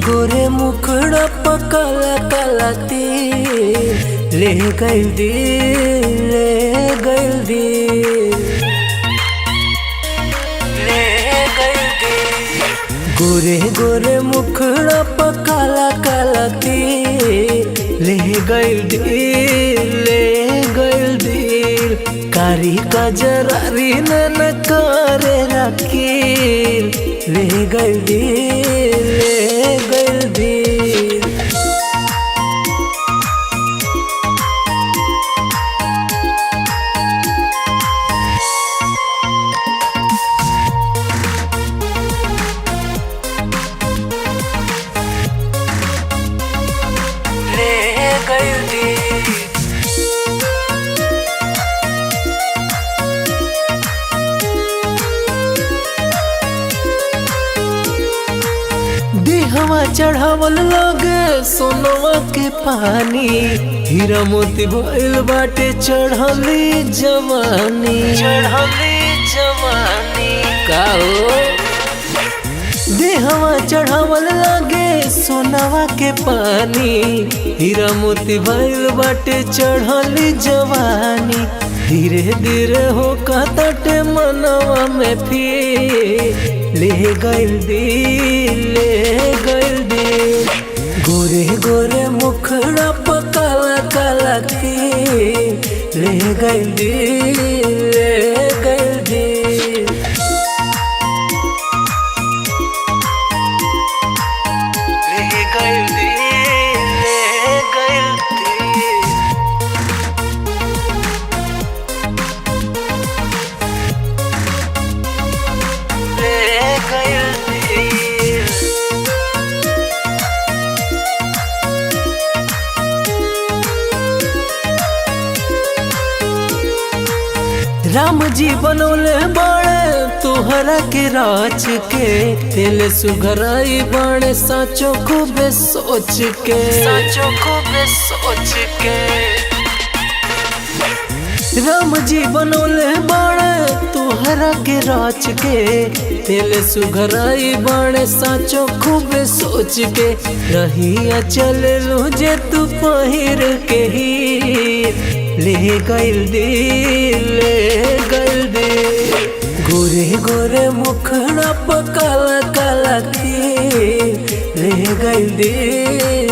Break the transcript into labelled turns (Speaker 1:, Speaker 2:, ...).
Speaker 1: गोरे मुखड़ा पकाला काला तीर ले गइल दिल, ले गइल दिल, ले गइल दिल। गोरे गोरे मुखड़ा पकाला काला तीर ले गइल दिल, ले गइल दिल। कारी का जरारी नन करे रकील ले गइल दिल, ले गइल दिल। ले गइल दिल। देहवा चढ़ावल लगे सोनवा के पानी, हीरा मोती भइल बाटे चढ़ली जवानी, चढ़ली जवानी का हो। देहवा चढ़ावल लगे सोनवा के पानी, हीरा मोती भइल बाटे चढ़ली जवानी। धीरे धीरे हो कहते मनवा में फिर ले गइल दिल, ले गइल दिल। गोरे गोरे मुखड़ा पकाला काला तीर ले गइल दिल, ले गइल दिल। ले गइल दिल, ले गइल दिल। ले गइल दिल। राम जी बनौले बाड़े तोहरा के राज के, तेल सुघराई बाड़े साचो खूबे सोच के, साचो खूबे सोच के। राम जी बनौले बाड़े तोहरा के राज के, तेल सुघराई बाड़े साचो खूबे सोच के। रहिया चल लू जे तू पहिर के ही ले गइल दिल, ले गइल दिल। गोरे गोरे मुखड़ा पकाला काला तीर ले गइल दिल,